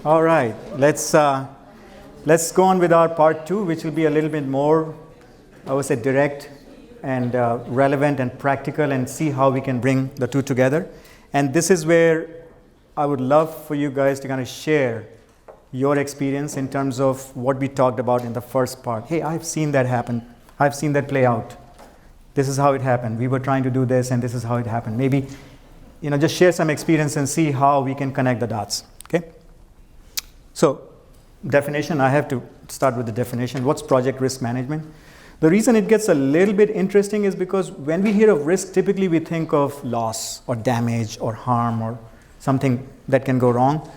All right, let's go on with our part 2, which will be a little bit more, I would say, direct and relevant and practical, and see how we can bring the two together. And this is where I would love for you guys to kind of share your experience in terms of what we talked about in the first part. Hey, I've seen that happen. I've seen that play out. This is how it happened. We were trying to do this, and this is how it happened. Maybe, just share some experience and see how we can connect the dots. Okay? So, definition, I have to start with the definition. What's project risk management? The reason it gets a little bit interesting is because when we hear of risk, typically we think of loss or damage or harm or something that can go wrong.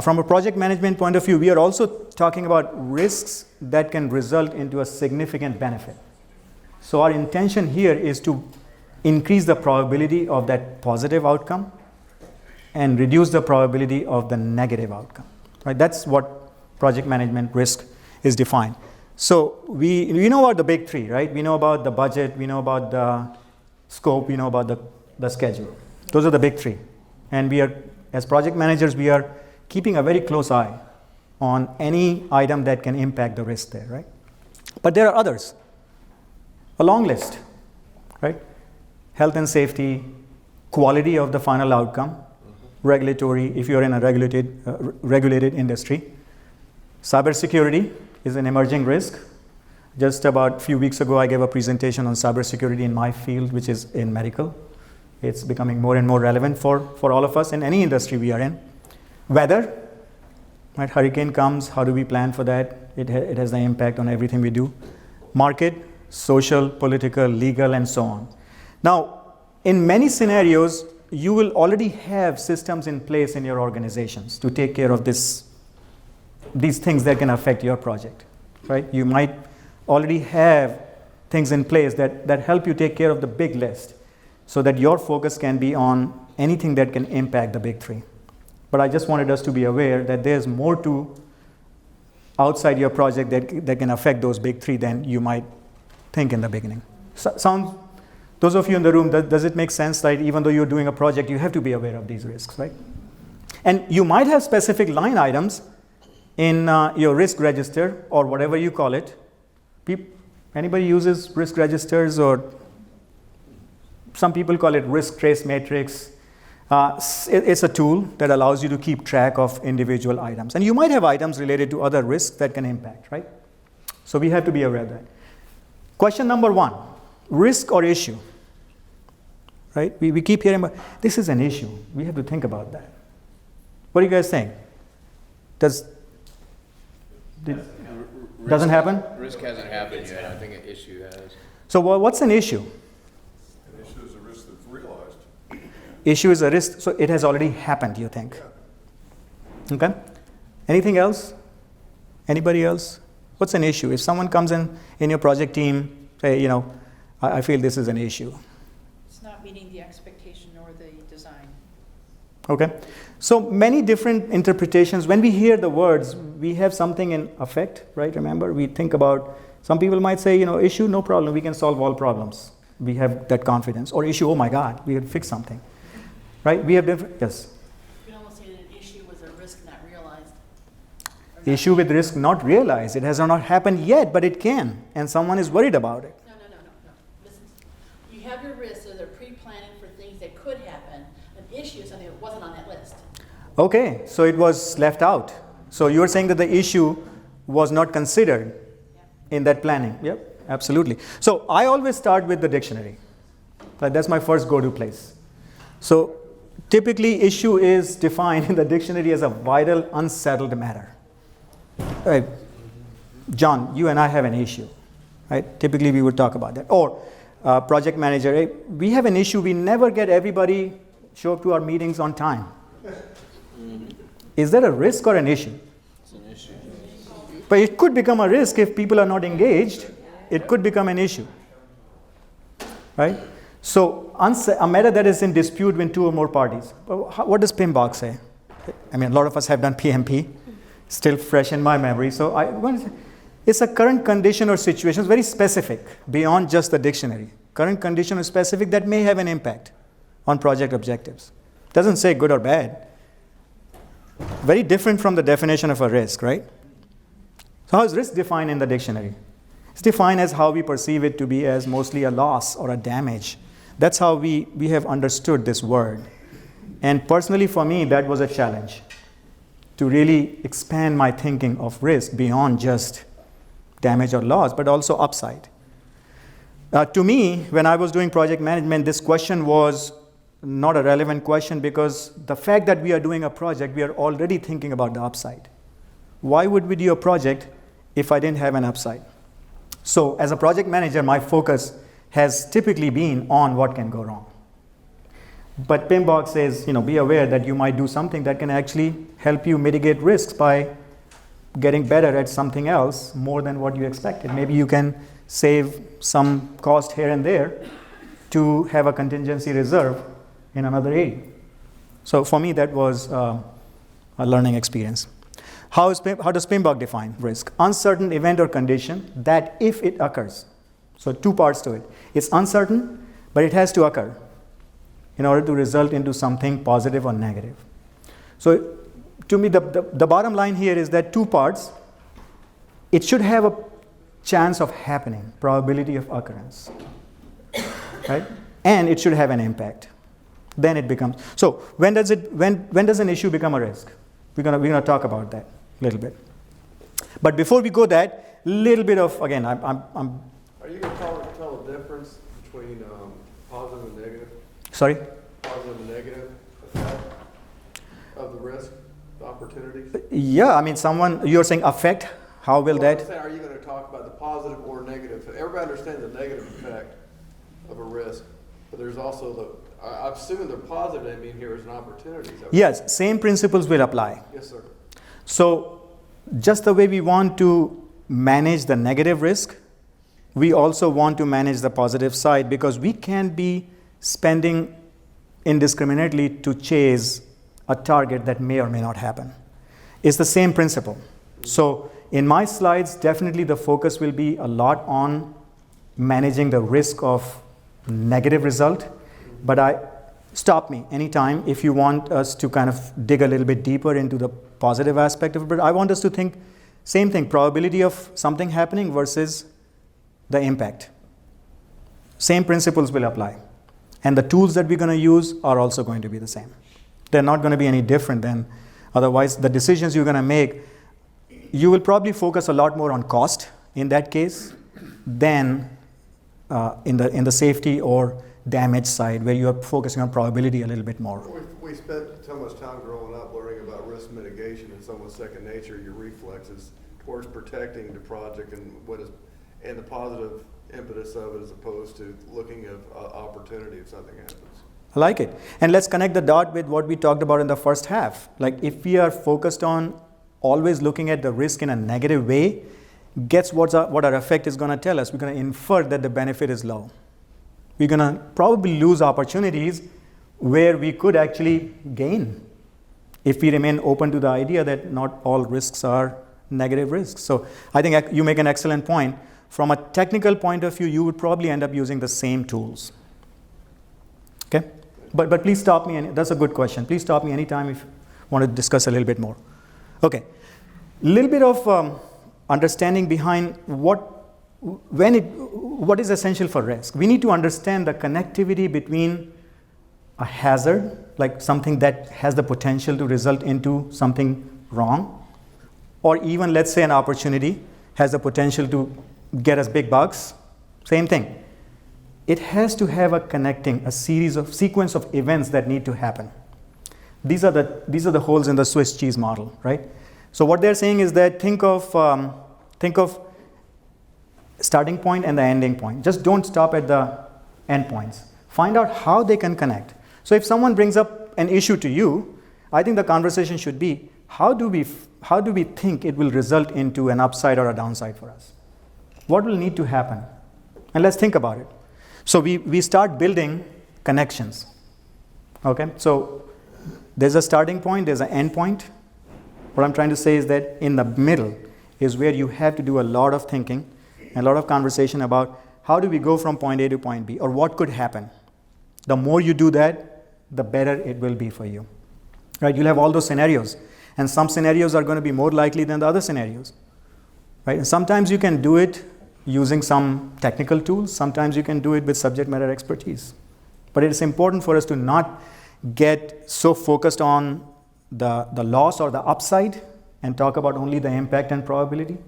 From a project management point of view, we are also talking about risks that can result into a significant benefit. So our intention here is to increase the probability of that positive outcome and reduce the probability of the negative outcome. Right? That's what project management risk is defined. So we know about the big three, right? We know about the budget, we know about the scope, we know about the schedule. Those are the big three. And we are, as project managers, we are keeping a very close eye on any item that can impact the risk there, right? But there are others. A long list, right? Health and safety, quality of the final outcome, regulatory, if you're in a regulated industry. Cybersecurity is an emerging risk. Just about a few weeks ago, I gave a presentation on cybersecurity in my field, which is in medical. It's becoming more and more relevant for all of us in any industry we are in. Weather, right? Hurricane comes, how do we plan for that? It has an impact on everything we do. Market, social, political, legal, and so on. Now, in many scenarios, you will already have systems in place in your organizations to take care of these things that can affect your project, right? You might already have things in place that help you take care of the big list so that your focus can be on anything that can impact the big three. But I just wanted us to be aware that there's more to outside your project that can affect those big three than you might think in the beginning. Those of you in the room, does it make sense that even though you're doing a project, you have to be aware of these risks, right? And you might have specific line items in your risk register or whatever you call it. Anybody uses risk registers, or some people call it risk trace matrix. It's a tool that allows you to keep track of individual items. And you might have items related to other risks that can impact, right? So we have to be aware of that. Question number 1, risk or issue, right? We keep hearing about, this is an issue. We have to think about that. What are you guys saying? Doesn't happen? Risk hasn't happened yet. I think an issue has. So what's an issue? An issue is a risk that's realized. Issue is a risk, so it has already happened, you think? Yeah. Okay. Anything else? Anybody else? What's an issue? If someone comes in your project team, say, I feel this is an issue. It's not meeting the expectation or the design. Okay. So many different interpretations. When we hear the words, we have something in effect, right? Remember, we think about, some people might say, issue, no problem, we can solve all problems. We have that confidence. Or issue, oh my God, we can fix something. Right? We have different, yes? You can almost say that an issue was a risk not realized. Issue with risk not realized. It has not happened yet, but it can. And someone is worried about it. No. Listen, you have your risks, so they're pre-planning for things that could happen. An issue is something that wasn't on that list. Okay, so it was left out. So you're saying that the issue was not considered in that planning. Yep, absolutely. So I always start with the dictionary. That's my first go-to place. So typically issue is defined in the dictionary as a vital, unsettled matter. Right. John, you and I have an issue. Right? Typically we would talk about that. Or project manager, hey, we have an issue. We never get everybody show up to our meetings on time. Is that a risk or an issue? It's an issue. But it could become a risk if people are not engaged. It could become an issue. Right? So a matter that is in dispute between two or more parties. What does PMBOK say? I mean, a lot of us have done PMP. Still fresh in my memory. So it's a current condition or situation. It's very specific, beyond just the dictionary. Current condition or specific that may have an impact on project objectives. Doesn't say good or bad. Very different from the definition of a risk, right? So how is risk defined in the dictionary? It's defined as how we perceive it to be as mostly a loss or a damage. That's how we have understood this word. And personally for me, that was a challenge, to really expand my thinking of risk beyond just damage or loss, but also upside. To me, when I was doing project management, this question was not a relevant question, because the fact that we are doing a project, we are already thinking about the upside. Why would we do a project if I didn't have an upside? So as a project manager, my focus has typically been on what can go wrong. But PMBOK says, be aware that you might do something that can actually help you mitigate risks by getting better at something else more than what you expected. Maybe you can save some cost here and there to have a contingency reserve in another area. So for me, that was a learning experience. How does PMBOK define risk? Uncertain event or condition that if it occurs. So two parts to it. It's uncertain, but it has to occur in order to result into something positive or negative. So to me, the bottom line here is that two parts. It should have a chance of happening, probability of occurrence, right? And it should have an impact. Then it becomes, so when does an issue become a risk? We're gonna talk about that a little bit. But before we go that, little bit of, again, I'm Are you going to tell the difference between positive and negative? sorry? Positive and negative effect of the risk, the opportunities? Yeah, I mean, you're saying affect, how will Well, I'm that? saying, are you going to talk about the positive or negative? Everybody understands the negative effect of a risk, but there's also I'm assuming the positive I mean here is an opportunity. Is that right? Yes, same principles will apply. Yes, sir. So just the way we want to manage the negative risk, we also want to manage the positive side, because we can't be spending indiscriminately to chase a target that may or may not happen. It's the same principle. So in my slides, definitely the focus will be a lot on managing the risk of negative result, but stop me anytime if you want us to kind of dig a little bit deeper into the positive aspect of it. But I want us to think same thing, probability of something happening versus the impact. Same principles will apply. And the tools that we're going to use are also going to be the same. They're not going to be any different than, otherwise the decisions you're going to make, you will probably focus a lot more on cost in that case than in the safety or damage side, where you are focusing on probability a little bit more. We spent so much time growing up learning about risk mitigation. It's almost second nature. Your reflexes towards protecting the project and the positive impetus of it, as opposed to looking at opportunity if something happens. I like it. And let's connect the dot with what we talked about in the first half. Like if we are focused on always looking at the risk in a negative way, guess what our effect is going to tell us? We're going to infer that the benefit is low. We're going to probably lose opportunities where we could actually gain if we remain open to the idea that not all risks are negative risks. So I think you make an excellent point. From a technical point of view, you would probably end up using the same tools. Okay? But please stop me. That's a good question. Please stop me anytime if you want to discuss a little bit more. Okay. A little bit of understanding behind what is essential for risk. We need to understand the connectivity between a hazard, like something that has the potential to result into something wrong, or even, let's say, an opportunity has the potential to get us big bucks. Same thing. It has to have a sequence of events that need to happen. These are the holes in the Swiss cheese model, right? So what they're saying is that think of starting point and the ending point. Just don't stop at the end points. Find out how they can connect. So if someone brings up an issue to you, I think the conversation should be, how do we think it will result into an upside or a downside for us? What will need to happen? And let's think about it. So we start building connections. Okay? So there's a starting point, there's an end point. What I'm trying to say is that in the middle is where you have to do a lot of thinking, a lot of conversation about how do we go from point A to point B, or what could happen. The more you do that, the better it will be for you. Right? You'll have all those scenarios. And some scenarios are going to be more likely than the other scenarios, right? And sometimes you can do it using some technical tools. Sometimes you can do it with subject matter expertise. But it is important for us to not get so focused on the loss or the upside and talk about only the impact and probability,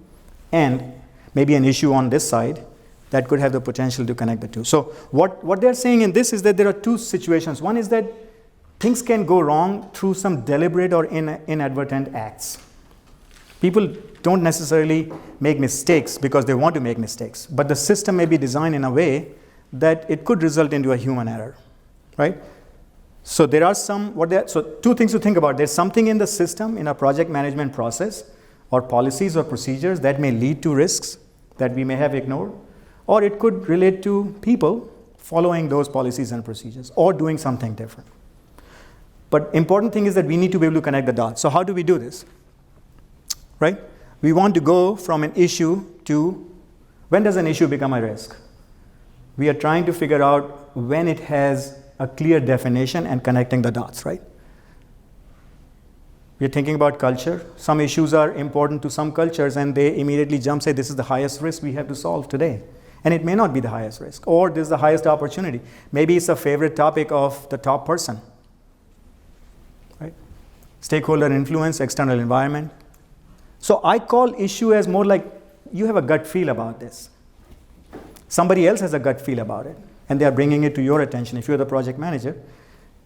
and maybe an issue on this side that could have the potential to connect the two. So what they're saying in this is that there are two situations. One is that things can go wrong through some deliberate or inadvertent acts. People don't necessarily make mistakes because they want to make mistakes, but the system may be designed in a way that it could result into a human error, right? So there are so two things to think about. There's something in the system, in a project management process, or policies or procedures that may lead to risks that we may have ignored, or it could relate to people following those policies and procedures or doing something different. But important thing is that we need to be able to connect the dots. So how do we do this? Right? We want to go from an issue to, when does an issue become a risk? We are trying to figure out when it has a clear definition and connecting the dots, right? We're thinking about culture. Some issues are important to some cultures and they immediately say this is the highest risk we have to solve today. And it may not be the highest risk, or this is the highest opportunity. Maybe it's a favorite topic of the top person, right? Stakeholder influence, external environment. So I call issue as more like you have a gut feel about this. Somebody else has a gut feel about it, and they are bringing it to your attention. If you're the project manager,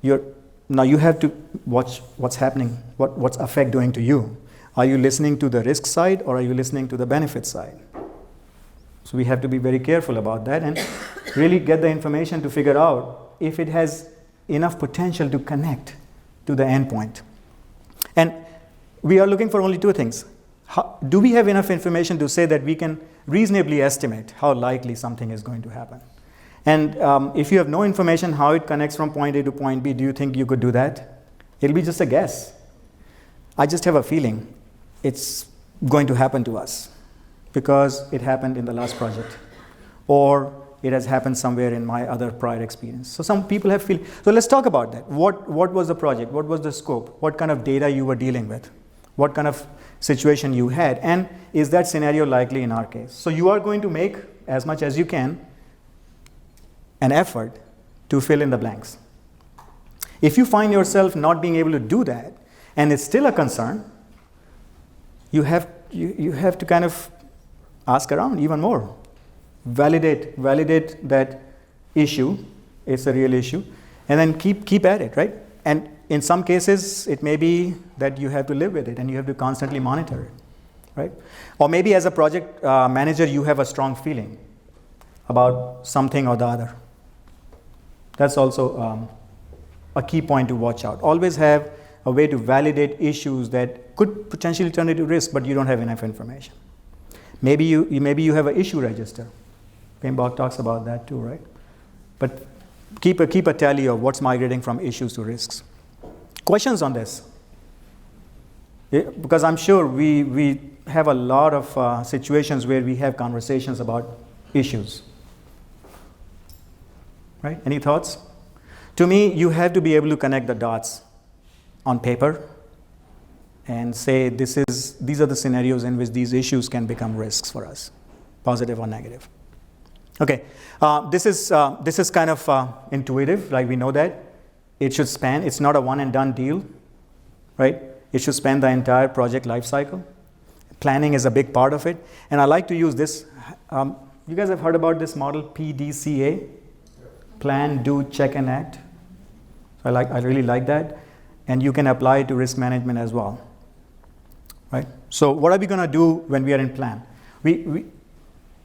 now you have to watch what's happening, what's affect doing to you. Are you listening to the risk side or are you listening to the benefit side? So we have to be very careful about that and really get the information to figure out if it has enough potential to connect to the endpoint. And we are looking for only two things. Do we have enough information to say that we can reasonably estimate how likely something is going to happen? And if you have no information how it connects from point A to point B, do you think you could do that? It'll be just a guess. I just have a feeling it's going to happen to us because it happened in the last project, or it has happened somewhere in my other prior experience. So some people have feeling. So let's talk about that. What was the project? What was the scope? What kind of data you were dealing with? What kind of situation you had? And is that scenario likely in our case? So you are going to make, as much as you can, an effort to fill in the blanks. If you find yourself not being able to do that, and it's still a concern, you have to kind of ask around even more. Validate that issue, it's a real issue, and then keep at it, right? And in some cases, it may be that you have to live with it and you have to constantly monitor it, right? Or maybe as a project manager, you have a strong feeling about something or the other. That's also a key point to watch out. Always have a way to validate issues that could potentially turn into risk, but you don't have enough information. Maybe you have an issue register. Pembroke talks about that too, right? But keep a tally of what's migrating from issues to risks. Questions on this? Because I'm sure we have a lot of situations where we have conversations about issues. Right? Any thoughts? To me, you have to be able to connect the dots on paper and say these are the scenarios in which these issues can become risks for us, positive or negative. Okay, this is kind of intuitive, like we know that. It should span, it's not a one and done deal, right? It should span the entire project life cycle. Planning is a big part of it. And I like to use this. You guys have heard about this model, PDCA? Plan, do, check, and act. So I really like that. And you can apply it to risk management as well. Right? So what are we going to do when we are in plan? We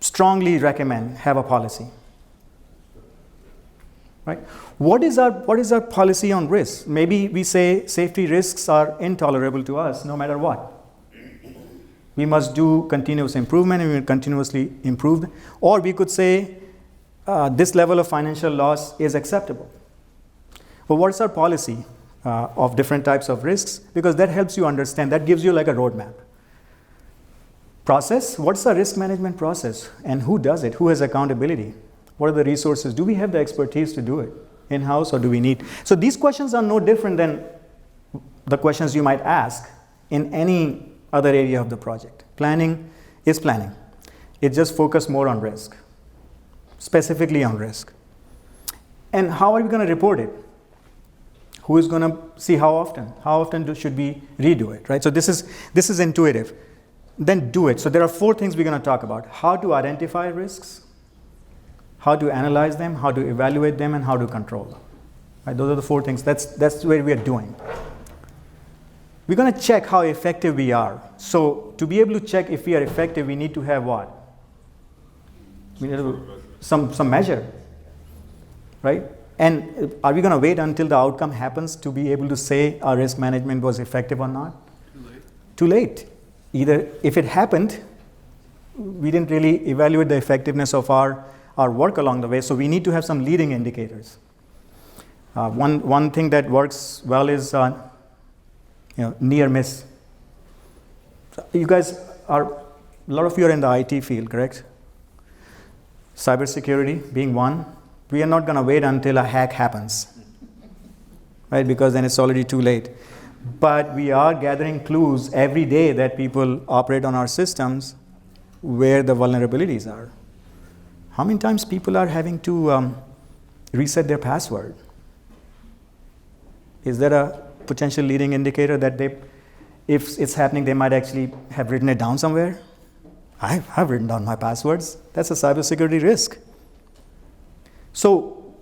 strongly recommend have a policy. Right? What is our policy on risk? Maybe we say safety risks are intolerable to us no matter what. We must do continuous improvement and we will continuously improve. Or we could say this level of financial loss is acceptable. But what's our policy of different types of risks? Because that helps you understand, that gives you like a roadmap. Process, what's the risk management process? And who does it? Who has accountability? What are the resources? Do we have the expertise to do it in-house or do we need? So these questions are no different than the questions you might ask in any other area of the project. Planning is planning. It just focuses more on risk, specifically on risk. And how are we going to report it? Who is going to see how often? How often should we redo it, right? So this is intuitive. Then do it. So there are 4 things we're going to talk about. How to identify risks, how to analyze them, how to evaluate them, and how to control them. Right? Those are the 4 things. That's where we are doing. We're going to check how effective we are. So to be able to check if we are effective, we need to have what? We need some measure, right? And are we going to wait until the outcome happens to be able to say our risk management was effective or not? Too late. Either if it happened, we didn't really evaluate the effectiveness of our work along the way, so we need to have some leading indicators. One thing that works well is near miss. So you guys a lot of you are in the IT field, correct? Cybersecurity being one. We are not going to wait until a hack happens, right? Because then it's already too late. But we are gathering clues every day that people operate on our systems where the vulnerabilities are. How many times people are having to reset their password? Is there a potential leading indicator that if it's happening, they might actually have written it down somewhere? I've written down my passwords. That's a cybersecurity risk. So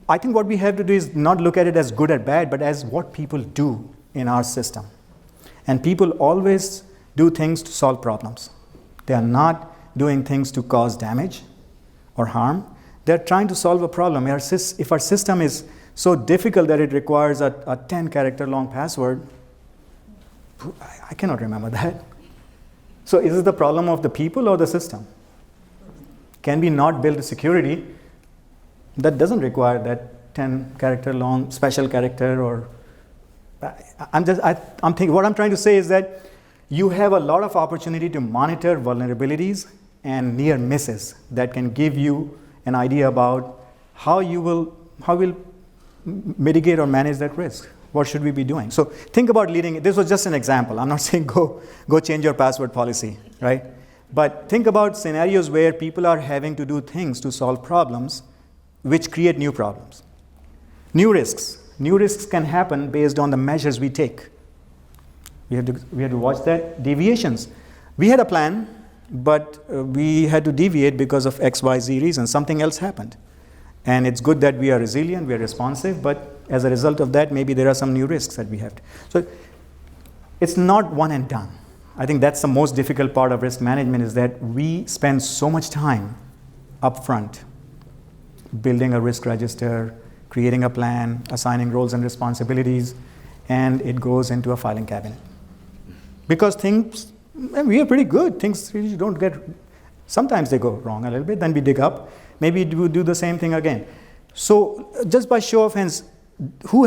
I think what we have to do is not look at it as good or bad, but as what people do in our system. And people always do things to solve problems. They are not doing things to cause damage or harm. They're trying to solve a problem. If our system is so difficult that it requires a 10-character long password, I cannot remember that. So is it the problem of the people or the system? Can we not build a security that doesn't require that 10-character long special character? Or I'm thinking, what I'm trying to say is that you have a lot of opportunity to monitor vulnerabilities and near misses that can give you an idea about how we'll mitigate or manage that risk. What should we be doing? So think about leading. This was just an example. I'm not saying go change your password policy, right? But think about scenarios where people are having to do things to solve problems which create new problems. New risks. New risks can happen based on the measures we take. We had to watch that. Deviations. We had a plan, but we had to deviate because of XYZ reasons. Something else happened. And it's good that we are resilient, we are responsive, but as a result of that, maybe there are some new risks that we have to. So it's not one and done. I think that's the most difficult part of risk management, is that we spend so much time up front building a risk register, creating a plan, assigning roles and responsibilities, and it goes into a filing cabinet. Because we are pretty good. Things really don't sometimes they go wrong a little bit, then we dig up. Maybe we do the same thing again. So just by show of hands, who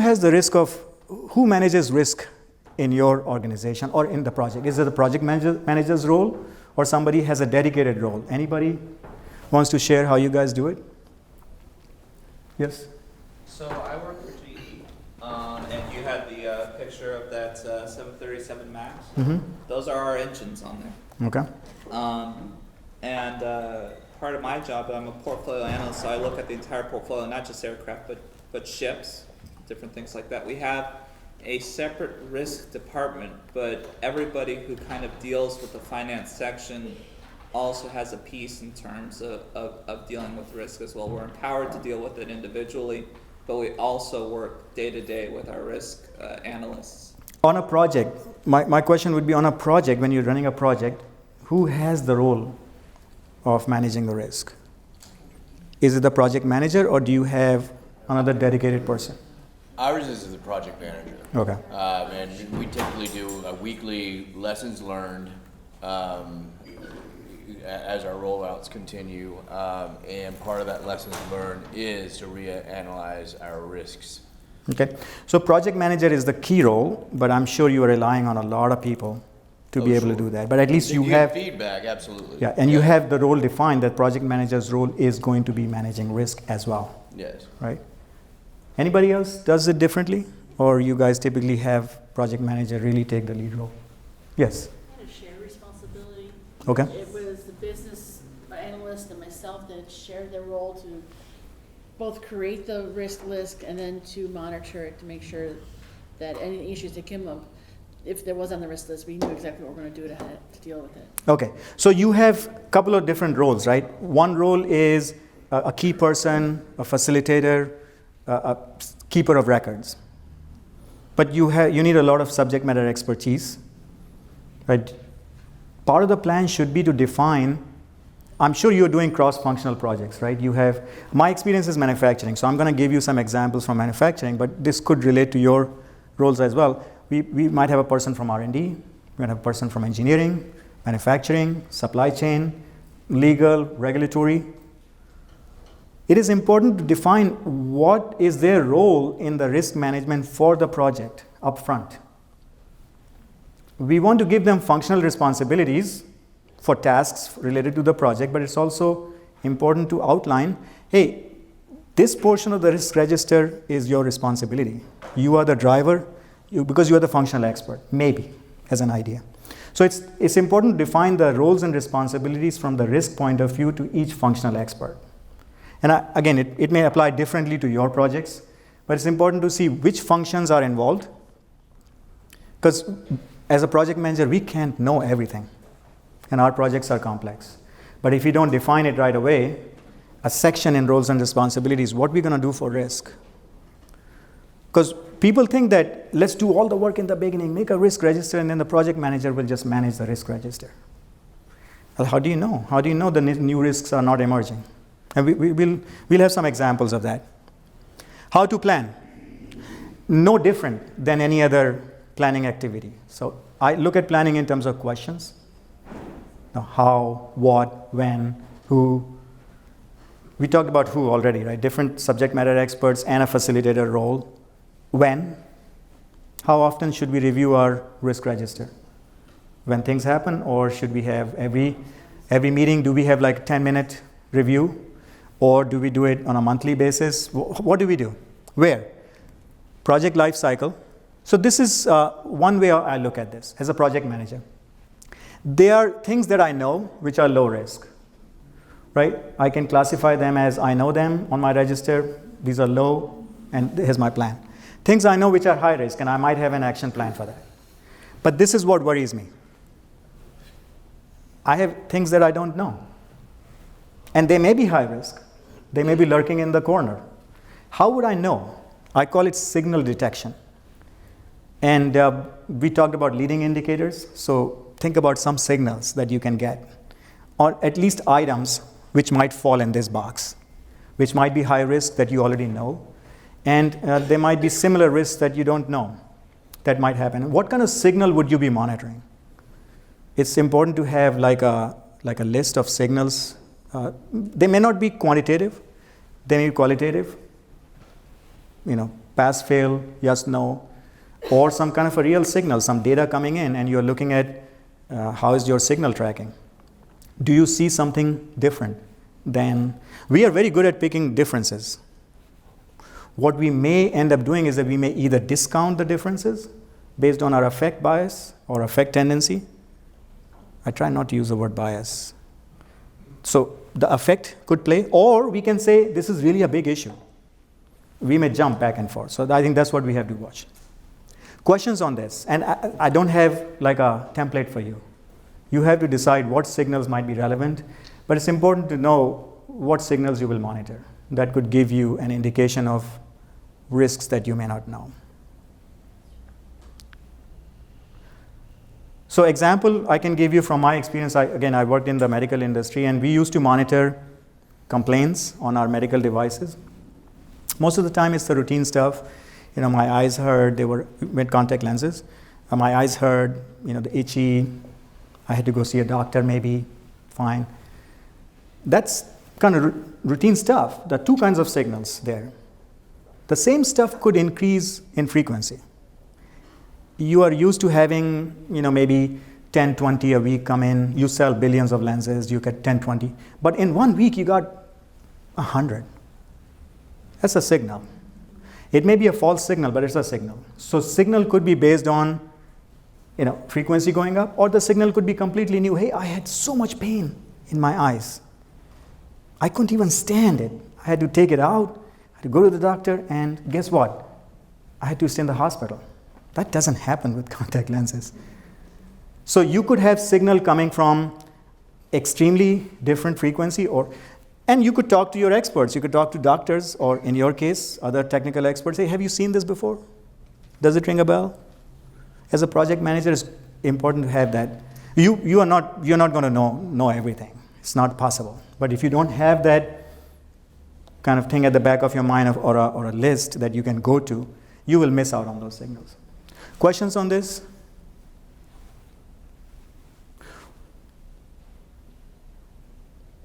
manages risk in your organization or in the project? Is it the project manager's role, or somebody has a dedicated role? Anybody wants to share how you guys do it? Yes? So I work for GE, and you had the picture of that 737 MAX. Mm-hmm. Those are our engines on there. Okay. And part of my job, I'm a portfolio analyst, so I look at the entire portfolio, not just aircraft, but ships, different things like that. We have a separate risk department, but everybody who kind of deals with the finance section also has a piece in terms of dealing with risk as well. We're empowered to deal with it individually, but we also work day to day with our risk analysts. On a project, my question would be, on a project, when you're running a project, who has the role of managing the risk? Is it the project manager, or do you have another dedicated person? Ours is the project manager. Okay. And we typically do a weekly lessons learned as our rollouts continue. And part of that lessons learned is to reanalyze our risks. Okay. So project manager is the key role, but I'm sure you are relying on a lot of people to be able to do that. But at least you have feedback, absolutely. Yeah, and you have the role defined, that project manager's role is going to be managing risk as well. Yes. Right? Anybody else does it differently? Or you guys typically have project manager really take the lead role? Yes. I had a shared responsibility. Okay. It was the business analyst and myself that shared the role to both create the risk list and then to monitor it to make sure that any issues that came up, if there was on the risk list, we knew exactly what we're going to do to deal with it. Okay. So you have a couple of different roles, right? One role is a key person, a facilitator, a keeper of records. But you need a lot of subject matter expertise, right? Part of the plan should be to define. I'm sure you're doing cross-functional projects, right? My experience is manufacturing, so I'm going to give you some examples from manufacturing, but this could relate to your roles as well. We might have a person from R&D, we might have a person from engineering, manufacturing, supply chain, legal, regulatory. It is important to define what is their role in the risk management for the project up front. We want to give them functional responsibilities for tasks related to the project, but it's also important to outline, hey, this portion of the risk register is your responsibility. You are the driver, because you are the functional expert, maybe, as an idea. So it's important to define the roles and responsibilities from the risk point of view to each functional expert. And again, it may apply differently to your projects, but it's important to see which functions are involved, because as a project manager, we can't know everything, and our projects are complex. But if you don't define it right away, a section in roles and responsibilities, what we're going to do for risk. Because people think that let's do all the work in the beginning, make a risk register, and then the project manager will just manage the risk register. Well, how do you know? How do you know the new risks are not emerging? And we'll have some examples of that. How to plan? No different than any other planning activity. So I look at planning in terms of questions. Now, how, what, when, who. We talked about who already, right? Different subject matter experts and a facilitator role. When? How often should we review our risk register? When things happen, or should we have every meeting, do we have like a 10-minute review? Or do we do it on a monthly basis? What do we do? Where? Project life cycle. So this is one way I look at this as a project manager. There are things that I know which are low risk, right? I can classify them as I know them on my register. These are low, and here's my plan. Things I know which are high risk, and I might have an action plan for that. But this is what worries me. I have things that I don't know. And they may be high risk. They may be lurking in the corner. How would I know? I call it signal detection. And we talked about leading indicators. So think about some signals that you can get, or at least items which might fall in this box, which might be high risk that you already know. And there might be similar risks that you don't know that might happen. What kind of signal would you be monitoring? It's important to have like a list of signals. They may not be quantitative, they may be qualitative, pass, fail, yes, no, or some kind of a real signal, some data coming in, and you're looking at how is your signal tracking. Do you see something different than, we are very good at picking differences. What we may end up doing is that we may either discount the differences based on our affect bias or affect tendency. I try not to use the word bias. So the affect could play, or we can say this is really a big issue. We may jump back and forth. So I think that's what we have to watch. Questions on this, and I don't have like a template for you. You have to decide what signals might be relevant, but it's important to know what signals you will monitor. That could give you an indication of risks that you may not know. So example I can give you from my experience, I worked in the medical industry, and we used to monitor complaints on our medical devices. Most of the time it's the routine stuff. My eyes hurt, they were with contact lenses. My eyes hurt, the itchy, I had to go see a doctor maybe, fine. That's kind of routine stuff. There are two kinds of signals there. The same stuff could increase in frequency. You are used to having, maybe 10, 20 a week come in. You sell billions of lenses, you get 10, 20. But in 1 week, you got 100. That's a signal. It may be a false signal, but it's a signal. So signal could be based on frequency going up, or the signal could be completely new. Hey, I had so much pain in my eyes. I couldn't even stand it. I had to take it out, I had to go to the doctor, and guess what? I had to stay in the hospital. That doesn't happen with contact lenses. So you could have signal coming from extremely different frequency, and you could talk to your experts. You could talk to doctors, or in your case, other technical experts. Say, have you seen this before? Does it ring a bell? As a project manager, it's important to have that. You're not going to know everything. It's not possible. But if you don't have that kind of thing at the back of your mind, or a list that you can go to, you will miss out on those signals. Questions on this?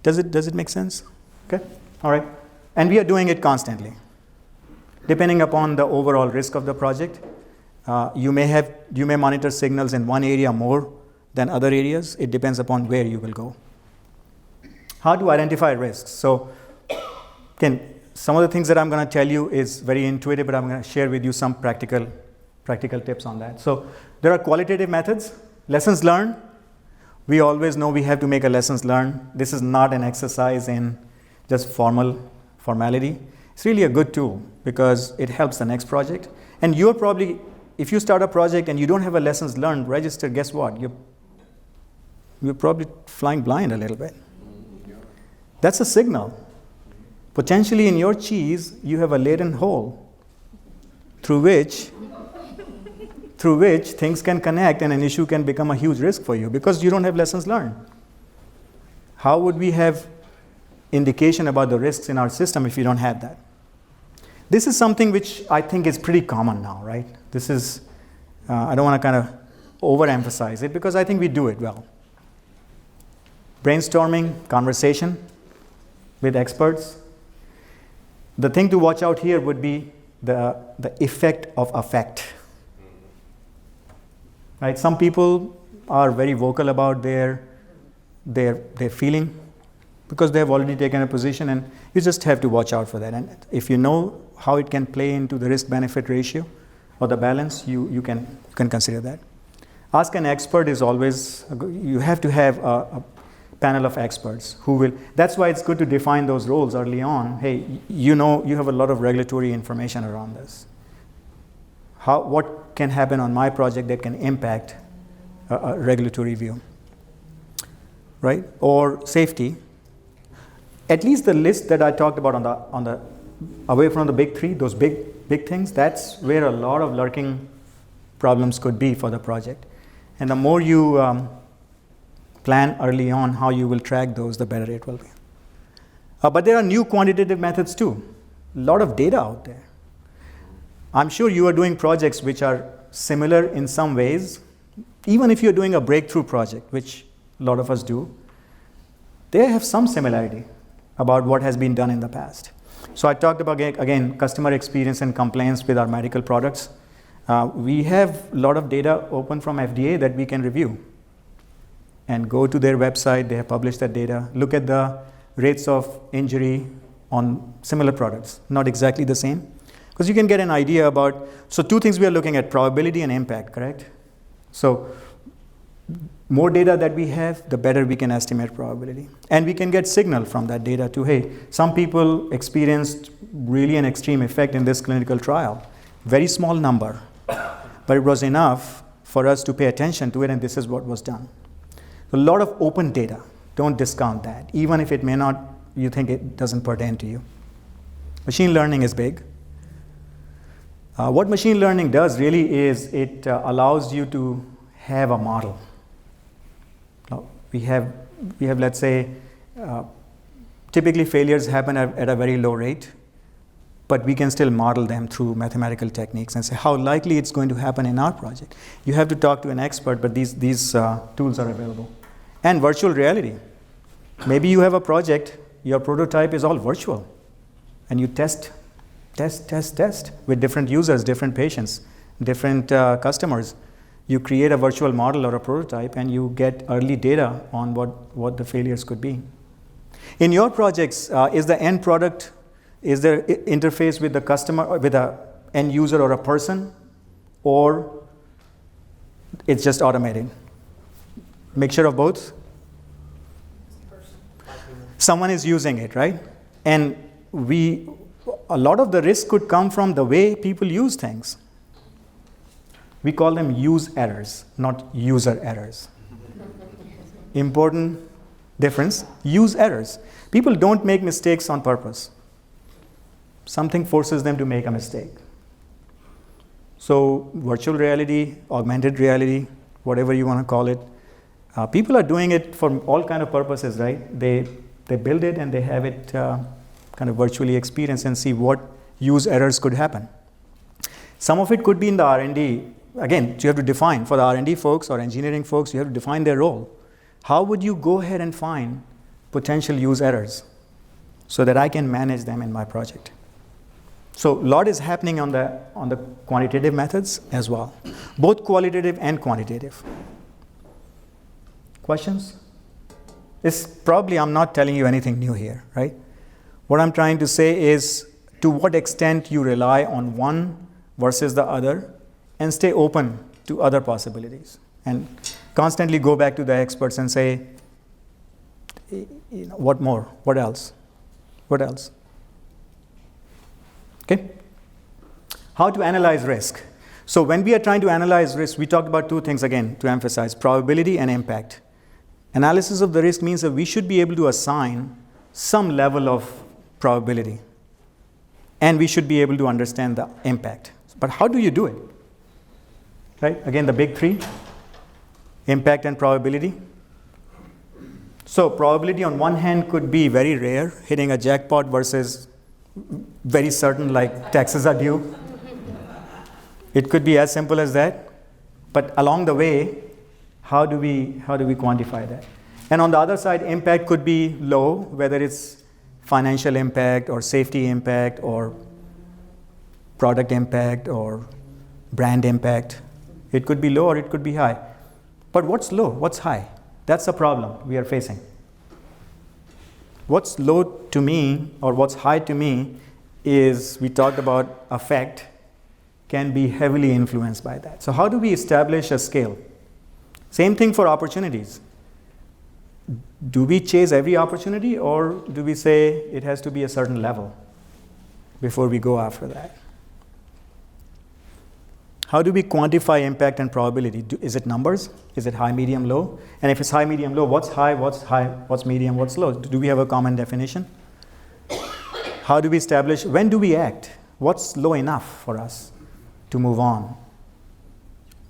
Does it make sense? Okay, all right. And we are doing it constantly. Depending upon the overall risk of the project, you may monitor signals in one area more than other areas. It depends upon where you will go. How to identify risks? So, again, some of the things that I'm going to tell you is very intuitive, but I'm going to share with you some practical tips on that. So, there are qualitative methods, lessons learned. We always know we have to make a lessons learned. This is not an exercise in just formality. It's really a good tool because it helps the next project. And you're probably, if you start a project and you don't have a lessons learned register, guess what? You're probably flying blind a little bit. That's a signal. Potentially in your cheese, you have a latent hole through which things can connect and an issue can become a huge risk for you because you don't have lessons learned. How would we have indication about the risks in our system if you don't have that? This is something which I think is pretty common now, right? This is, I don't want to kind of overemphasize it because I think we do it well. Brainstorming, conversation with experts. The thing to watch out here would be the effect of affect. Right? Some people are very vocal about their feeling because they have already taken a position, and you just have to watch out for that. And if you know how it can play into the risk-benefit ratio or the balance, you can consider that. Ask an expert is always, you have to have a panel of experts who will, that's why it's good to define those roles early on. Hey, you have a lot of regulatory information around this. What can happen on my project that can impact a regulatory view, right? Or safety. At least the list that I talked about on the away from the big three, those big things, that's where a lot of lurking problems could be for the project. And the more you plan early on how you will track those, the better it will be. But there are new quantitative methods too. A lot of data out there. I'm sure you are doing projects which are similar in some ways. Even if you're doing a breakthrough project, which a lot of us do, they have some similarity about what has been done in the past. So I talked about, again, customer experience and compliance with our medical products. We have a lot of data open from FDA that we can review. And go to their website, they have published that data. Look at the rates of injury on similar products, not exactly the same. Because you can get an idea about, so two things we are looking at, probability and impact, correct? So more data that we have, the better we can estimate probability. And we can get signal from that data to, hey, some people experienced really an extreme effect in this clinical trial. Very small number, but it was enough for us to pay attention to it, and this is what was done. A lot of open data. Don't discount that, even if it may not, you think it doesn't pertain to you. Machine learning is big. What machine learning does really is it allows you to have a model. We have let's say, typically failures happen at a very low rate, but we can still model them through mathematical techniques and say how likely it's going to happen in our project. You have to talk to an expert, but these tools are available. And virtual reality. Maybe you have a project, your prototype is all virtual, and you test with different users, different patients, different customers. You create a virtual model or a prototype, and you get early data on what the failures could be. In your projects, is the end product, is there interface with the customer, with a end user or a person, or it's just automated? Mixture of both? Someone is using it, right? And a lot of the risk could come from the way people use things. We call them use errors, not user errors. Important difference, use errors. People don't make mistakes on purpose. Something forces them to make a mistake. So virtual reality, augmented reality, whatever you want to call it, people are doing it for all kind of purposes, right? They build it and they have it kind of virtually experience and see what use errors could happen. Some of it could be in the R&D. Again, you have to define, for the R&D folks or engineering folks, you have to define their role. How would you go ahead and find potential use errors so that I can manage them in my project? So a lot is happening on the quantitative methods as well, both qualitative and quantitative. Questions? I'm not telling you anything new here, right? What I'm trying to say is to what extent you rely on one versus the other and stay open to other possibilities. And constantly go back to the experts and say, what more? What else? What else? Okay? How to analyze risk. So when we are trying to analyze risk, we talked about two things again to emphasize, probability and impact. Analysis of the risk means that we should be able to assign some level of probability. And we should be able to understand the impact. But how do you do it? Right? Again, the big three. Impact and probability. So probability on one hand could be very rare, hitting a jackpot, versus very certain, like taxes are due. It could be as simple as that. But along the way, how do we quantify that? And on the other side, impact could be low, whether it's financial impact or safety impact or product impact or brand impact. It could be low or it could be high. But what's low? What's high? That's the problem we are facing. What's low to me or what's high to me is, we talked about affect, can be heavily influenced by that. So how do we establish a scale? Same thing for opportunities. Do we chase every opportunity, or do we say it has to be a certain level before we go after that? How do we quantify impact and probability? Is it numbers? Is it high, medium, low? And if it's high, medium, low, what's high, what's medium, what's low? Do we have a common definition? How do we establish, when do we act? What's low enough for us to move on?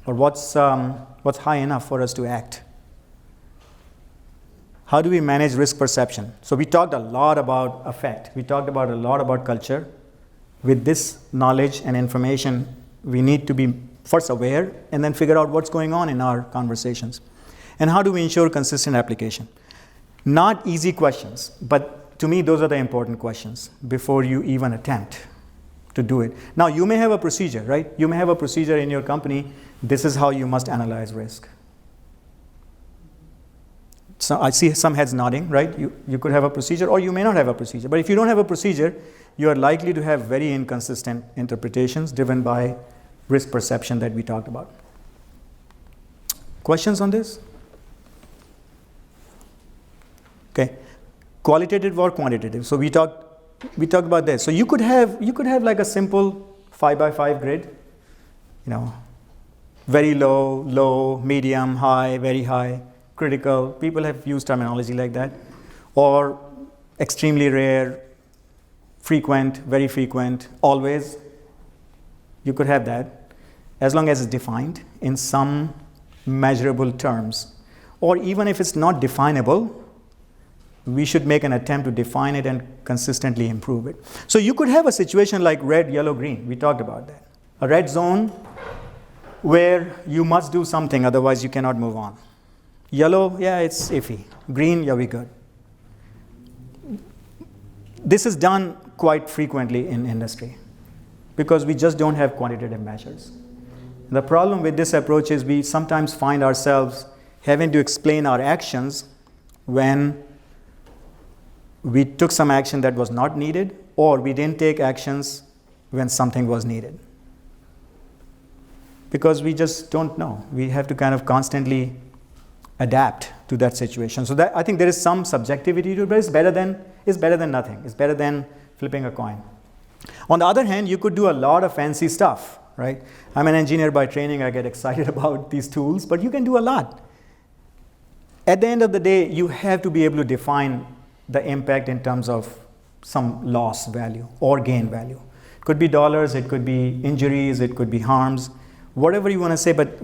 Or what's high enough for us to act? How do we manage risk perception? So we talked a lot about affect. We talked about a lot about culture. With this knowledge and information, we need to be first aware and then figure out what's going on in our conversations. And how do we ensure consistent application? Not easy questions, but to me, those are the important questions before you even attempt to do it. Now, you may have a procedure, right? You may have a procedure in your company. This is how you must analyze risk. So I see some heads nodding, right? You could have a procedure, or you may not have a procedure. But if you don't have a procedure, you are likely to have very inconsistent interpretations driven by risk perception that we talked about. Questions on this? Okay. Qualitative or quantitative. So we talked about this. So you could have like a simple 5x5 grid, very low, medium, high, very high, critical. People have used terminology like that. Or extremely rare, frequent, very frequent, always. You could have that, as long as it's defined in some measurable terms. Or even if it's not definable, we should make an attempt to define it and consistently improve it. So you could have a situation like red, yellow, green. We talked about that. A red zone where you must do something, otherwise you cannot move on. Yellow, yeah, it's iffy. Green, yeah, we're good. This is done quite frequently in industry because we just don't have quantitative measures. The problem with this approach is we sometimes find ourselves having to explain our actions when we took some action that was not needed, or we didn't take actions when something was needed. because we just don't know. We have to kind of constantly adapt to that situation. So that, I think there is some subjectivity to it, but it's better than nothing. It's better than flipping a coin. On the other hand, you could do a lot of fancy stuff, right? I'm an engineer by training. I get excited about these tools, but you can do a lot. At the end of the day, you have to be able to define the impact in terms of some loss value or gain value. It could be dollars, it could be injuries, it could be harms, whatever you want to say, but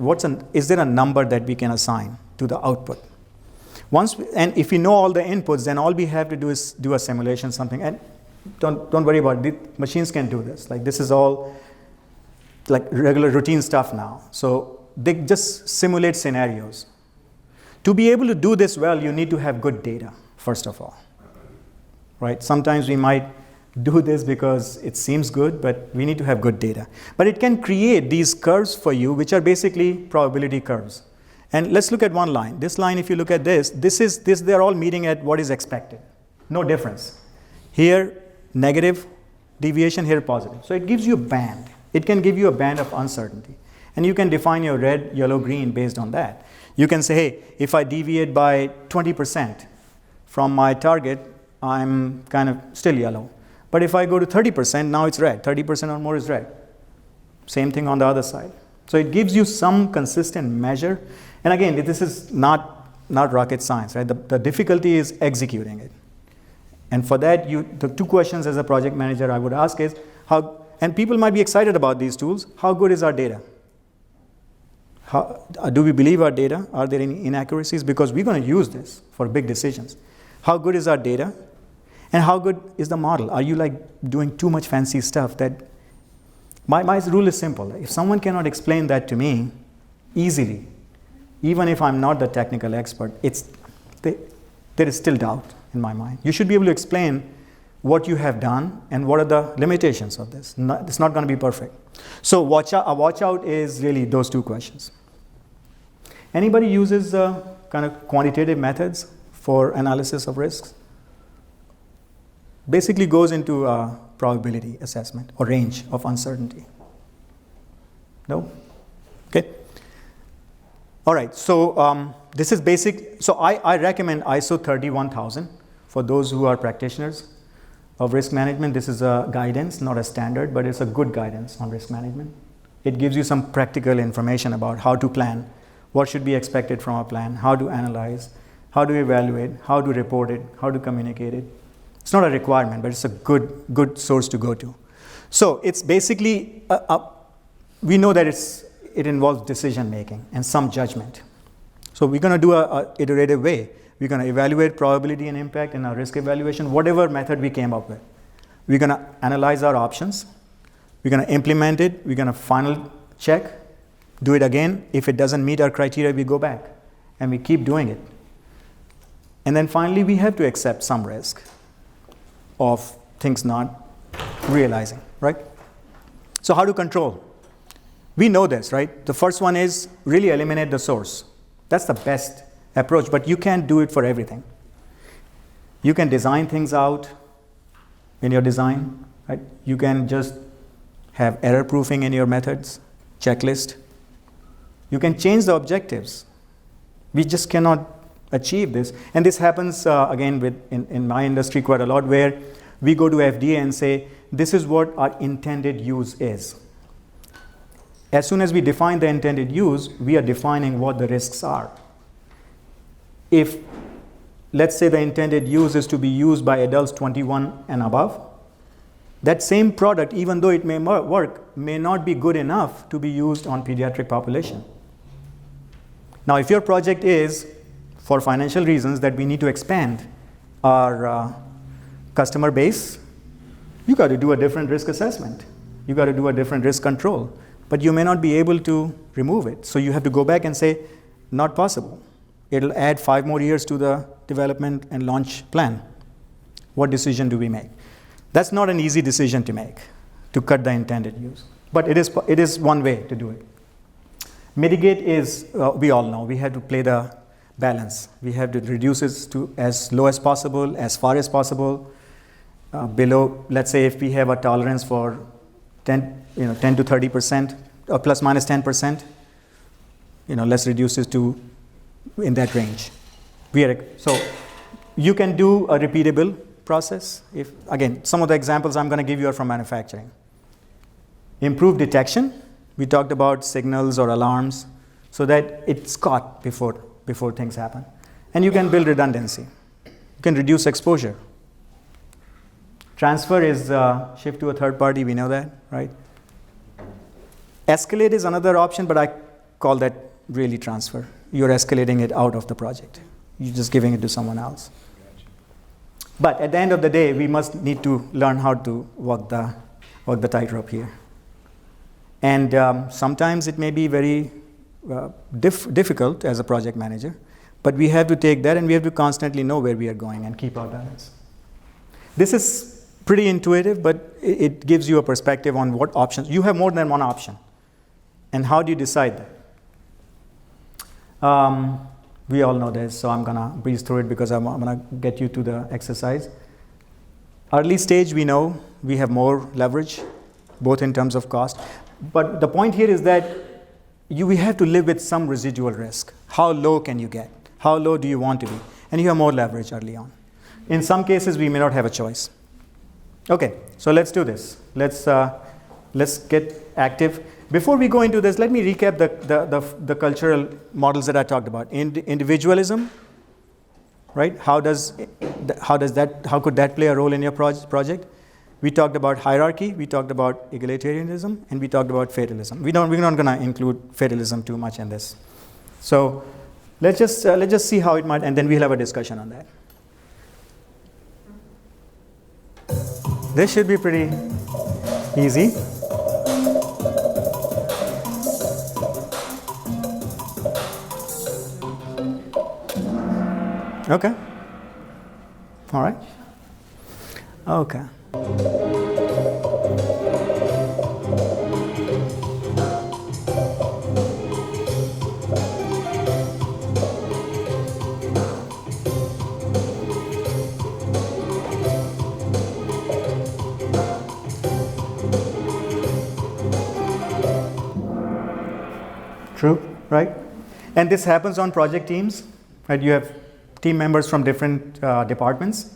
is there a number that we can assign to the output? And if we know all the inputs, then all we have to do is do a simulation, something, and don't worry about it. The machines can do this. Like, this is all like regular routine stuff now. So they just simulate scenarios. To be able to do this well, you need to have good data, first of all, right? Sometimes we might do this because it seems good, but we need to have good data. But it can create these curves for you, which are basically probability curves. And let's look at one line. This line, if you look at this, they're all meeting at what is expected. No difference. Here, negative deviation, here positive. So it gives you a band. It can give you a band of uncertainty. And you can define your red, yellow, green based on that. You can say, hey, if I deviate by 20% from my target, I'm kind of still yellow. But if I go to 30%, now it's red. 30% or more is red. Same thing on the other side. So it gives you some consistent measure. And again, this is not rocket science, right? The difficulty is executing it. And for that, the two questions as a project manager I would ask is, and people might be excited about these tools, how good is our data? Do we believe our data? Are there any inaccuracies? Because we're going to use this for big decisions. How good is our data? And how good is the model? Are you like doing too much fancy stuff that my rule is simple. If someone cannot explain that to me easily, even if I'm not the technical expert, there is still doubt in my mind. You should be able to explain what you have done and what are the limitations of this. It's not going to be perfect. So watch out is really those two questions. Anybody uses kind of quantitative methods for analysis of risks? Basically goes into probability assessment or range of uncertainty. No? Okay. All right. So this is basic. So I recommend ISO 31000 for those who are practitioners of risk management. This is a guidance, not a standard, but it's a good guidance on risk management. It gives you some practical information about how to plan, what should be expected from a plan, how to analyze, how to evaluate, how to report it, how to communicate it. It's not a requirement, but it's a good source to go to. So it's basically, we know that it involves decision making and some judgment. So we're going to do an iterative way. We're going to evaluate probability and impact in our risk evaluation, whatever method we came up with. We're going to analyze our options. We're going to implement it. We're going to final check, do it again. If it doesn't meet our criteria, we go back and we keep doing it. And then finally, we have to accept some risk of things not realizing, right? So how to control? We know this, right? The first one is really eliminate the source. That's the best approach, but you can't do it for everything. You can design things out in your design, right? You can just have error proofing in your methods, checklist. You can change the objectives. We just cannot achieve this. And this happens, again, in my industry quite a lot, where we go to FDA and say, this is what our intended use is. As soon as we define the intended use, we are defining what the risks are. If, let's say, the intended use is to be used by adults 21 and above, that same product, even though it may work, may not be good enough to be used on pediatric population. Now, if your project is, for financial reasons, that we need to expand our customer base, you got to do a different risk assessment. You got to do a different risk control. But you may not be able to remove it. So you have to go back and say, not possible. It'll add 5 more years to the development and launch plan. What decision do we make? That's not an easy decision to make, to cut the intended use. But it is one way to do it. Mitigate is, we all know, we have to play the balance. We have to reduce it to as low as possible, as far as possible. Below, let's say if we have a tolerance for 10 to 30%, plus minus 10%. Let's reduce it to in that range. So you can do a repeatable process. Again, some of the examples I'm going to give you are from manufacturing. Improve detection. We talked about signals or alarms so that it's caught before things happen. And you can build redundancy. You can reduce exposure. Transfer is shift to a third party. We know that, right? Escalate is another option, but I call that really transfer. You're escalating it out of the project. You're just giving it to someone else. But at the end of the day, we must need to learn how to walk the tightrope here. And sometimes it may be very difficult as a project manager, but we have to take that and we have to constantly know where we are going and keep our balance. This is pretty intuitive, but it gives you a perspective on what options. You have more than one option. And how do you decide that? We all know this, so I'm going to breeze through it because I'm going to get you to the exercise. Early stage, we know we have more leverage, both in terms of cost. But the point here is that we have to live with some residual risk. How low can you get? How low do you want to be? And you have more leverage early on. In some cases, we may not have a choice. Okay, so let's do this. Let's get active. Before we go into this, let me recap the cultural models that I talked about. Individualism, right? How could that play a role in your project? We talked about hierarchy, we talked about egalitarianism, and we talked about fatalism. We're not going to include fatalism too much in this. So let's just see how it might, and then we'll have a discussion on that. This should be pretty easy. Okay. All right. Okay. True, right? And this happens on project teams, right? You have team members from different departments.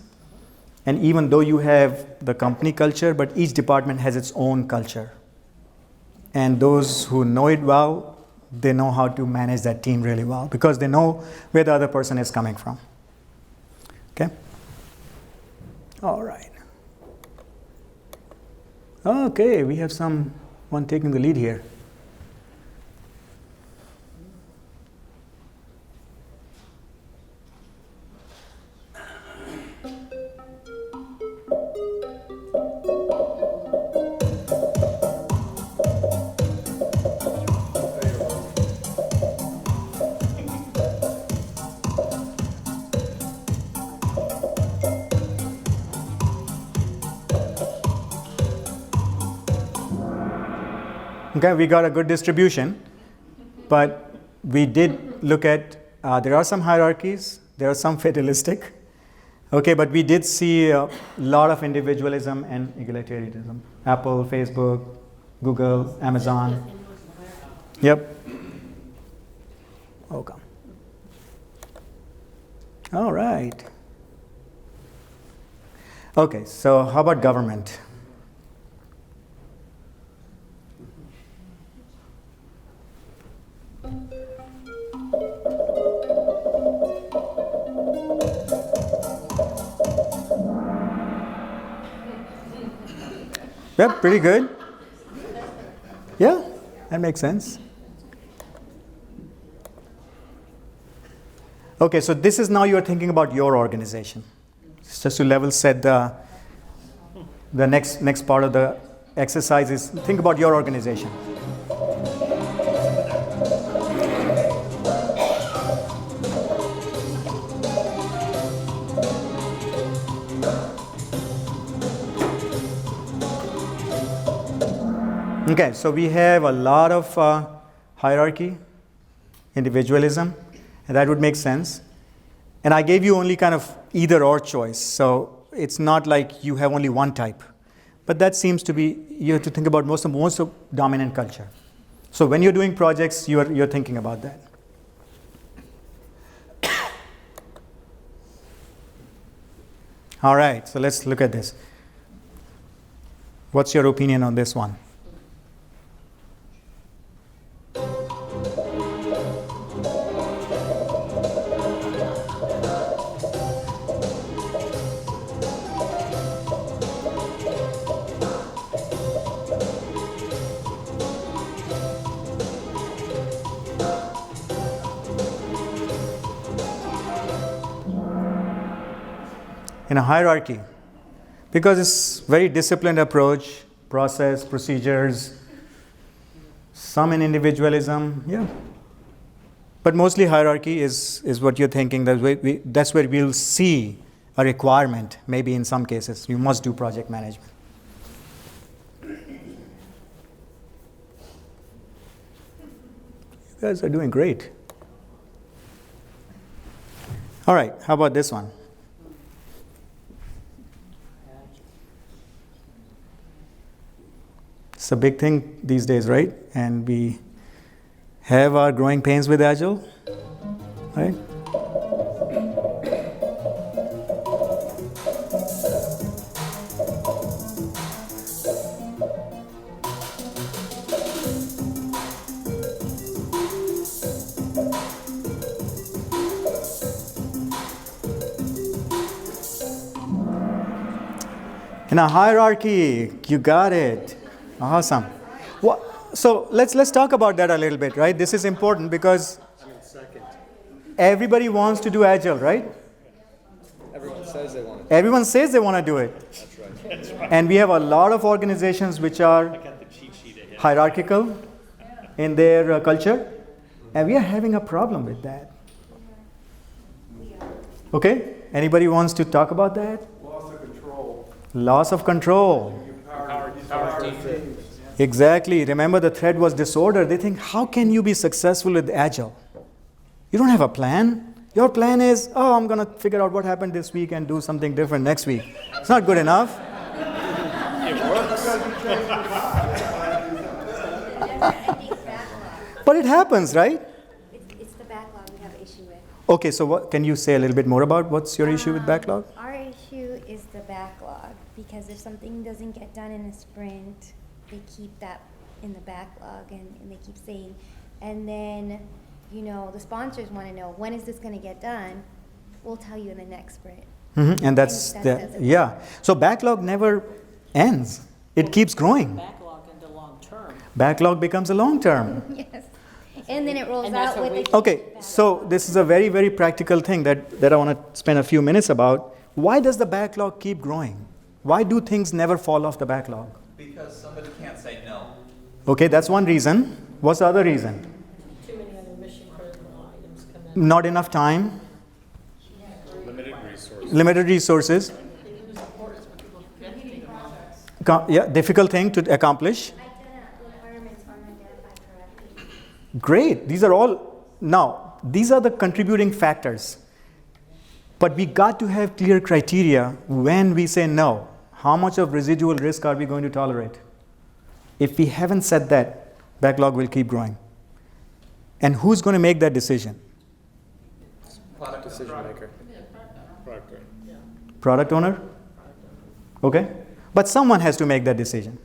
And even though you have the company culture, but each department has its own culture. And those who know it well, they know how to manage that team really well because they know where the other person is coming from. Okay? All right. Okay, we have someone taking the lead here. Okay, we got a good distribution, but we did look at, there are some hierarchies, there are some fatalistic, okay, but we did see a lot of individualism and egalitarianism. Apple, Facebook, Google, Amazon. Yep. Okay. All right. Okay, so how about government? Yep, pretty good. Yeah, that makes sense. Okay, so this is now you're thinking about your organization. Just to level set the next part of the exercise is think about your organization. Okay, so we have a lot of hierarchy, individualism, and that would make sense. And I gave you only kind of either or choice, so it's not like you have only one type. But that seems to be, you have to think about most of dominant culture. So when you're doing projects, you're thinking about that. All right, so let's look at this. What's your opinion on this one? In a hierarchy, because it's very disciplined approach, process, procedures, some in individualism, yeah. But mostly hierarchy is what you're thinking. That's where we'll see a requirement, maybe in some cases. You must do project management. You guys are doing great. All right, how about this one? It's a big thing these days, right? And we have our growing pains with Agile, right? In a hierarchy, you got it. Awesome. So let's talk about that a little bit, right? This is important because everybody wants to do Agile, right? Everyone says they want to. Everyone says they want to do it. That's right. And we have a lot of organizations which are hierarchical in their culture, and we are having a problem with that. Okay? Anybody wants to talk about that? Loss of control. Loss of control. Exactly. Remember, the thread was disorder. They think, how can you be successful with Agile? You don't have a plan. Your plan is, oh, I'm going to figure out what happened this week and do something different next week. It's not good enough. But it happens, right? It's the backlog we have an issue with. Okay, so what, can you say a little bit more about what's your issue with backlog? Our issue is the backlog, because if something doesn't get done in a sprint, they keep that in the backlog, and they keep saying, and then, the sponsors want to know, when is this going to get done? We'll tell you in the next sprint. Mm-hmm. And that's, yeah. So backlog never ends. It keeps growing. Backlog into long term. Backlog becomes a long term. Yes. And then it rolls And that's out what with we- the Okay, so this is a very, very practical thing that I want to spend a few minutes about. Why does the backlog keep growing? Why do things never fall off the backlog? Because somebody can't say no. Okay, that's one reason. What's the other reason? Too many other mission critical items come in. Not enough time, Limited resources. limited resources. Yeah, difficult thing to accomplish. requirements aren't identified correctly. Great. These are all, now, these are the contributing factors. But we got to have clear criteria when we say no. How much of residual risk are we going to tolerate? If we haven't said that, backlog will keep growing. And who's going to make that decision? Product decision maker. Product owner? Okay. But someone has to make that decision.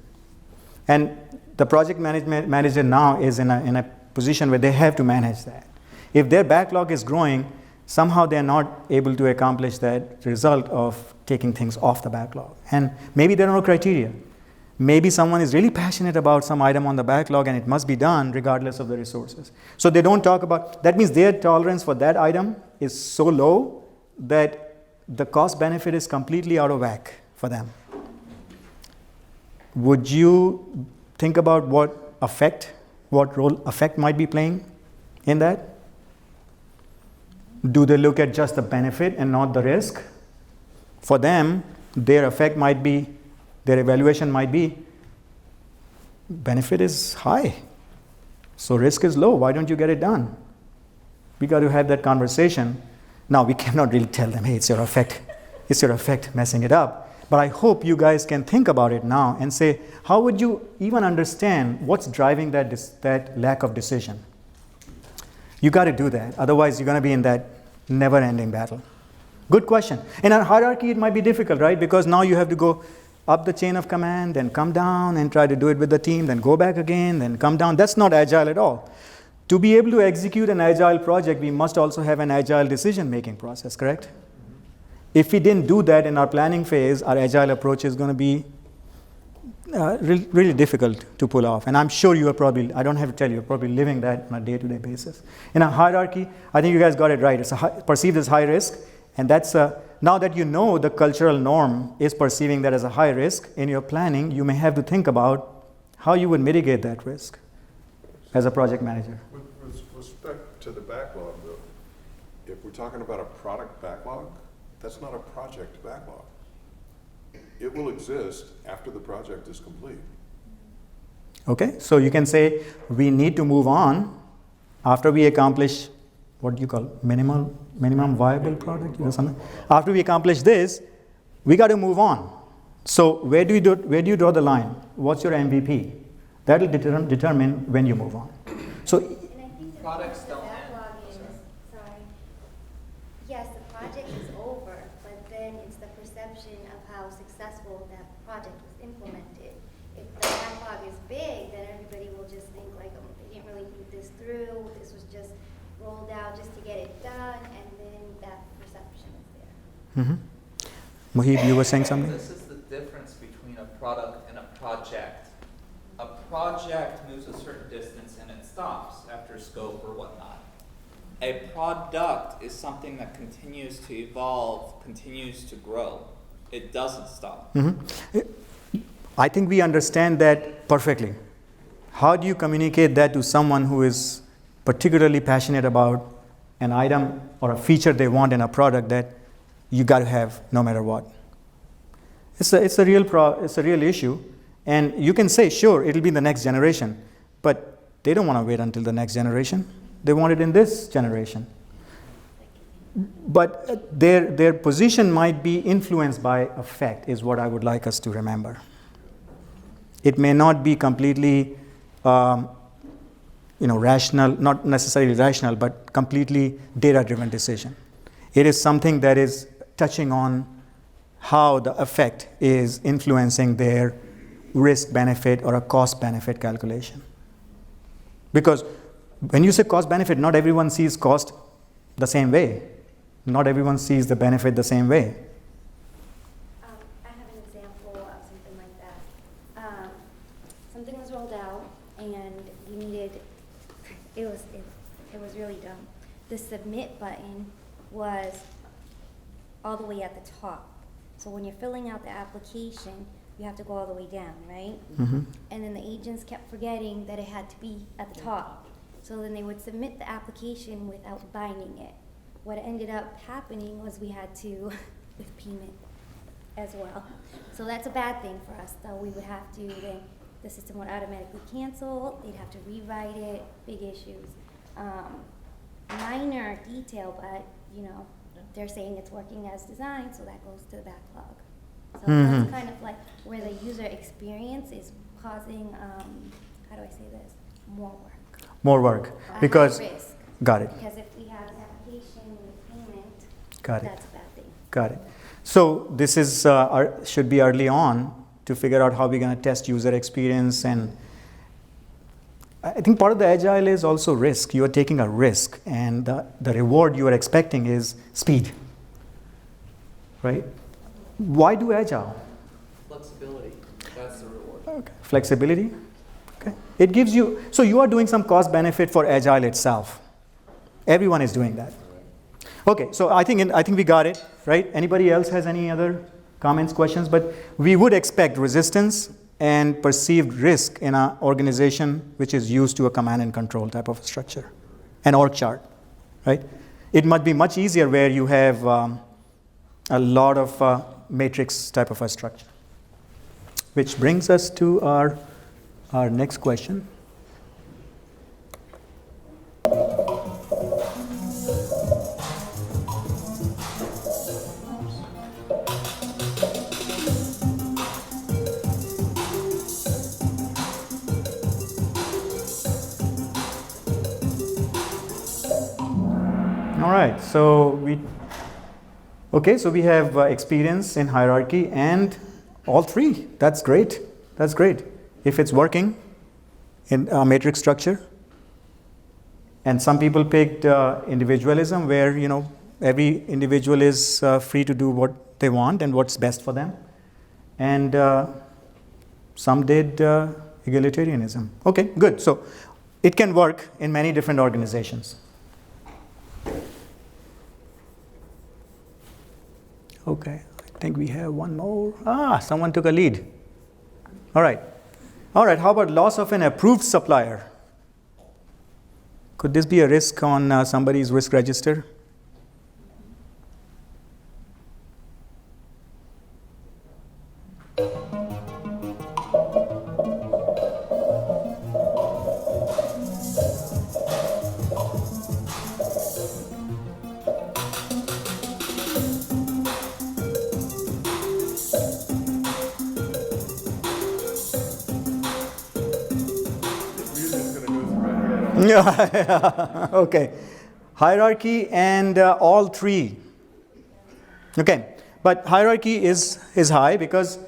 And the project management manager now is in a position where they have to manage that. If their backlog is growing, somehow they're not able to accomplish that result of taking things off the backlog. And maybe there are no criteria. Maybe someone is really passionate about some item on the backlog and it must be done regardless of the resources. So they don't talk about, that means their tolerance for that item is so low that the cost benefit is completely out of whack for them. Would you think about what role effect might be playing in that? Do they look at just the benefit and not the risk? For them, their effect might be, their evaluation might be, benefit is high, so risk is low. Why don't you get it done? We got to have that conversation. Now, we cannot really tell them, hey, it's your effect messing it up. But I hope you guys can think about it now and say, how would you even understand what's driving that lack of decision? You got to do that. Otherwise, you're going to be in that never-ending battle. Good question. In a hierarchy, it might be difficult, right? Because now you have to go up the chain of command, then come down and try to do it with the team, then go back again, then come down. That's not agile at all. To be able to execute an agile project, we must also have an agile decision-making process, correct? If we didn't do that in our planning phase, our agile approach is going to be really difficult to pull off. And I'm sure you are probably, I don't have to tell you, you're probably living that on a day-to-day basis. In a hierarchy, I think you guys got it right. It's perceived as high risk. And that's now that you know the cultural norm is perceiving that as a high risk, in your planning, you may have to think about how you would mitigate that risk as a project manager. With respect to the backlog, though, if we're talking about a product backlog, that's not a project backlog. It will exist after the project is complete. Okay, so you can say we need to move on after we accomplish what do you call minimum viable product or something. After we accomplish this, we got to move on. So where do you draw the line? What's your MVP? That will determine when you move on. So And I think the Products don't backlog end. is, sorry, yes, the project is over, but then it's the perception of how successful that project was implemented. If the backlog is big, then everybody will just think like, oh, they didn't really think this through, this was just rolled out just to get it done, and then that perception is there. Mm-hmm. Mohib, you were saying something? This is the difference between a product and a project. A project moves a certain distance and it stops after scope or whatnot. A product is something that continues to evolve, continues to grow. It doesn't stop. Mm-hmm. I think we understand that perfectly. How do you communicate that to someone who is particularly passionate about an item or a feature they want in a product that you got to have no matter what? It's a real issue, and you can say, sure, it'll be the next generation, but they don't want to wait until the next generation. They want it in this generation. But their position might be influenced by affect, is what I would like us to remember. It may not be completely rational, not necessarily rational, but completely data-driven decision. It is something that is touching on how the effect is influencing their risk-benefit or a cost-benefit calculation. Because when you say cost-benefit, not everyone sees cost the same way. Not everyone sees the benefit the same way. I have an example of something like that. Something was rolled out, and you needed, it was really dumb. The submit button was all the way at the top. So when you're filling out the application, you have to go all the way down, right? Mm-hmm. And then the agents kept forgetting that it had to be at the top. So then they would submit the application without binding it. What ended up happening was we had to, with payment as well. So that's a bad thing for us, though. We would have to, then the system would automatically cancel, they'd have to rewrite it, big issues. Minor detail, but, they're saying it's working as designed, so that goes to the backlog. So that's kind of like where the user experience is causing, how do I say this, more work. More work. A Because, high risk. got it. Because if we have an application with payment, Got it. that's a bad thing. Got it. So this is should be early on to figure out how we're going to test user experience, and I think part of the agile is also risk. You are taking a risk, and the reward you are expecting is speed, right? Why do agile? Flexibility, that's the reward. Okay. Flexibility. Okay. It gives you, so you are doing some cost benefit for agile itself. Everyone is doing that. Okay, so I think we got it, right? Anybody else has any other comments, questions? But we would expect resistance and perceived risk in an organization which is used to a command and control type of structure, an org chart, right? It might be much easier where you have a lot of matrix type of a structure. Which brings us to our next question. All right, so we have experience in hierarchy and all three. That's great. That's great. If it's working in a matrix structure. And some people picked individualism, where every individual is free to do what they want and what's best for them. And some did egalitarianism. Okay, good. So it can work in many different organizations. Okay, I think we have one more. Someone took a lead. All right, how about loss of an approved supplier? Could this be a risk on somebody's risk register? Yeah, okay. Hierarchy and all three. Okay, but hierarchy is high because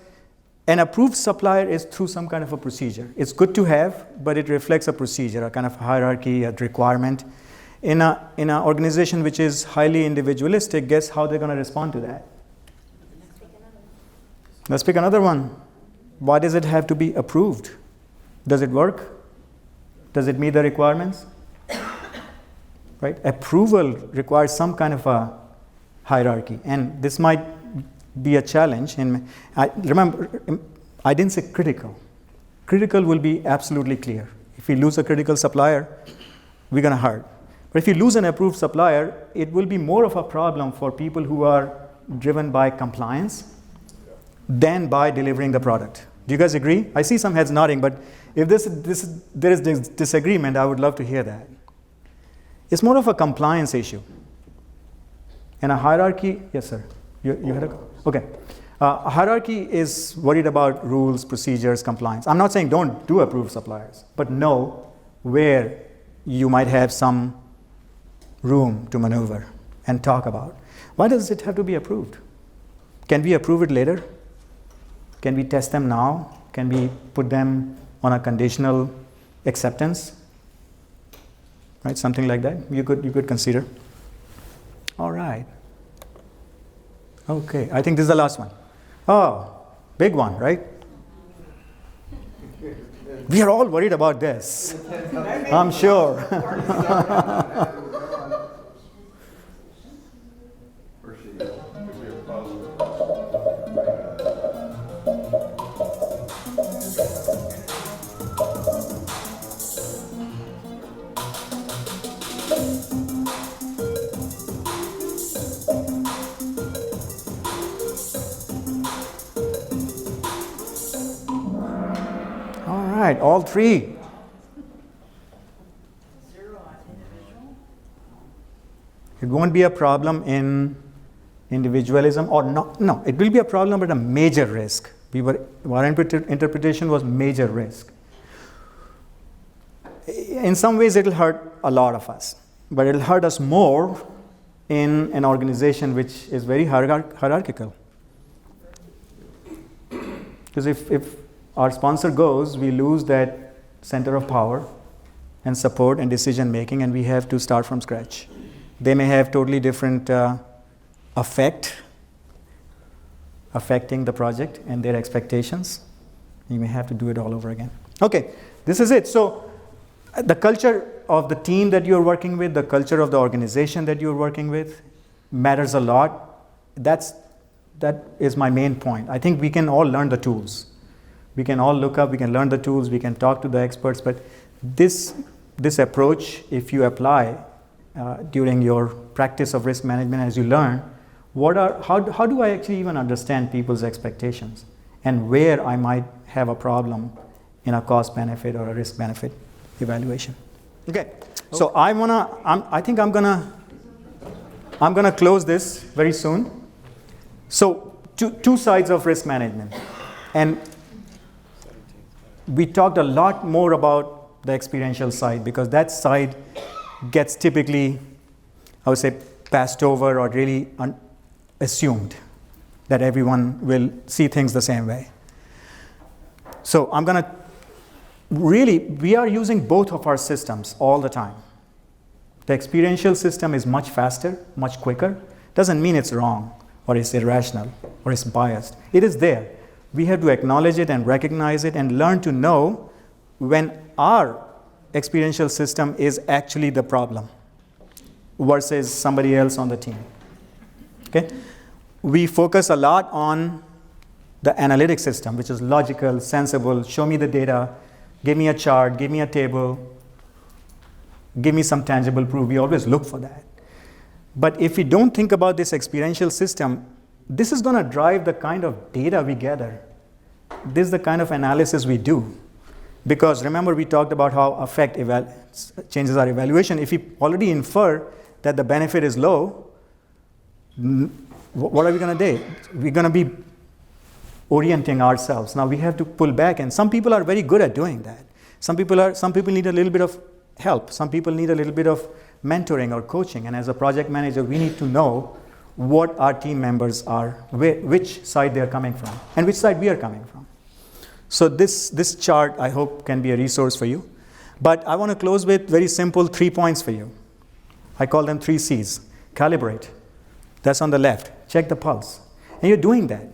an approved supplier is through some kind of a procedure. It's good to have, but it reflects a procedure, a kind of hierarchy, a requirement. In an organization which is highly individualistic, guess how they're going to respond to that? Let's pick another one. Why does it have to be approved? Does it work? Does it meet the requirements? Right? Approval requires some kind of a hierarchy, and this might be a challenge. Remember, I didn't say critical. Critical will be absolutely clear. If we lose a critical supplier, we're going to hurt. But if you lose an approved supplier, it will be more of a problem for people who are driven by compliance than by delivering the product. Do you guys agree? I see some heads nodding, but if there is disagreement, I would love to hear that. It's more of a compliance issue. And a hierarchy, yes, sir. You had a, okay. A hierarchy is worried about rules, procedures, compliance. I'm not saying don't do approved suppliers, but know where you might have some room to maneuver and talk about. Why does it have to be approved? Can we approve it later? Can we test them now? Can we put them on a conditional acceptance? Right, something like that. You could consider. All right. Okay, I think this is the last one. Oh, big one, right? We are all worried about this. I'm sure. All three. It won't be a problem in individualism, or no, it will be a problem, but a major risk. Our interpretation was major risk. In some ways, it'll hurt a lot of us, but it'll hurt us more in an organization which is very hierarchical. Because if our sponsor goes, we lose that center of power and support and decision making, and we have to start from scratch. They may have totally different affecting the project and their expectations. You may have to do it all over again. Okay, this is it. So the culture of the team that you're working with, the culture of the organization that you're working with matters a lot. That is my main point. I think we can all learn the tools. We can all look up, we can learn the tools, we can talk to the experts, but this approach, if you apply during your practice of risk management as you learn, how do I actually even understand people's expectations and where I might have a problem in a cost benefit or a risk benefit evaluation. Okay, so I think I'm gonna close this very soon. So two sides of risk management, and we talked a lot more about the experiential side because that side gets typically I would say, passed over or really assumed that everyone will see things the same way. So I'm going to we are using both of our systems all the time. The experiential system is much faster, much quicker. Doesn't mean it's wrong or it's irrational or it's biased. It is there. We have to acknowledge it and recognize it and learn to know when our experiential system is actually the problem versus somebody else on the team. Okay? We focus a lot on the analytic system, which is logical, sensible, show me the data, give me a chart, give me a table, give me some tangible proof. We always look for that. But if we don't think about this experiential system, this is going to drive the kind of data we gather. This is the kind of analysis we do. Because remember, we talked about how affect changes our evaluation. If we already infer that the benefit is low, what are we going to do? We're going to be orienting ourselves. Now we have to pull back, and some people are very good at doing that. Some people need a little bit of help. Some people need a little bit of mentoring or coaching. And as a project manager, we need to know what our team members are, which side they are coming from, and which side we are coming from. So this chart, I hope, can be a resource for you. But I want to close with very simple 3 points for you. I call them 3 C's. Calibrate. That's on the left. Check the pulse. And you're doing that.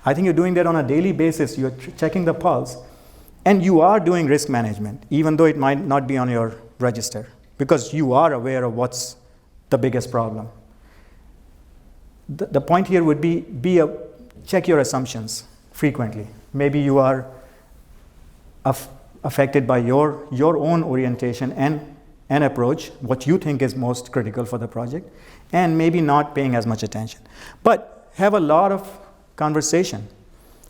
I think you're doing that on a daily basis. You're checking the pulse. And you are doing risk management, even though it might not be on your register, because you are aware of what's the biggest problem. The point here would be check your assumptions frequently. Maybe you are affected by your own orientation and approach, what you think is most critical for the project, and maybe not paying as much attention. But have a lot of conversation.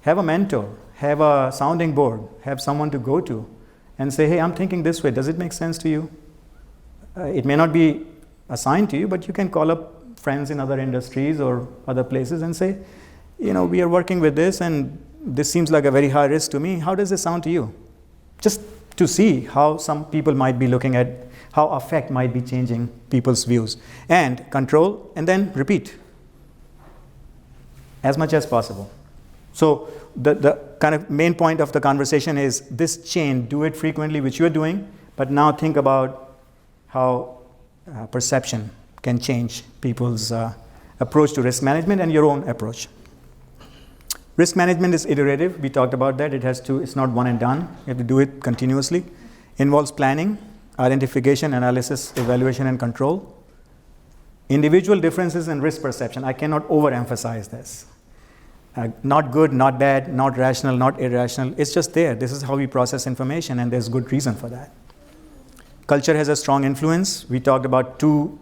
Have a mentor. Have a sounding board. Have someone to go to and say, hey, I'm thinking this way. Does it make sense to you? It may not be assigned to you, but you can call up friends in other industries or other places and say, we are working with this and this seems like a very high risk to me. How does this sound to you? Just to see how some people might be looking at how affect might be changing people's views. And control, and then repeat as much as possible. So the kind of main point of the conversation is this chain, do it frequently, which you're doing, but now think about how perception can change people's approach to risk management and your own approach. Risk management is iterative. We talked about that. It's not one and done. You have to do it continuously. Involves planning, identification, analysis, evaluation, and control. Individual differences in risk perception. I cannot overemphasize this. Not good, not bad, not rational, not irrational. It's just there. This is how we process information, and there's good reason for that. Culture has a strong influence. We talked about 2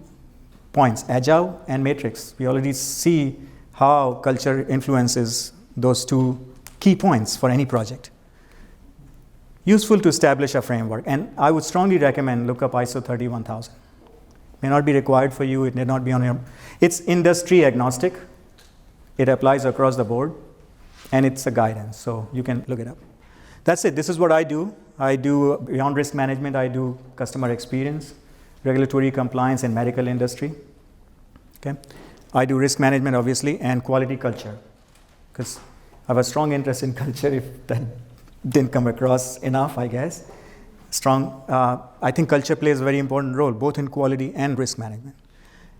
points, agile and matrix. We already see how culture influences those 2 key points for any project. Useful to establish a framework, and I would strongly recommend look up ISO 31000. May not be required for you, it may not be on your, it's industry agnostic, it applies across the board, and it's a guidance, so you can look it up. That's it, this is what I do. I do, beyond risk management, I do customer experience, regulatory compliance in medical industry. Okay, I do risk management, obviously, and quality culture, because I have a strong interest in culture, if that didn't come across enough, I guess. I think culture plays a very important role, both in quality and risk management.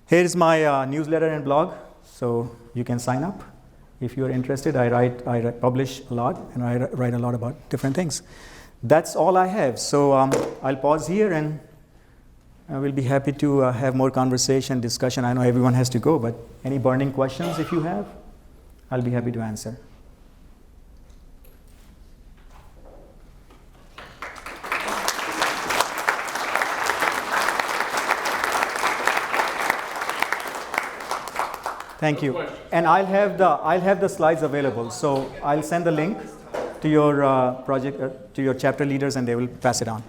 Here's my newsletter and blog, so you can sign up. If you're interested, I publish a lot, and I write a lot about different things. That's all I have, so I'll pause here, and I will be happy to have more conversation, discussion. I know everyone has to go, but any burning questions if you have, I'll be happy to answer. Thank you. And I'll have the slides available. So I'll send the link to your project, to your chapter leaders, and they will pass it on.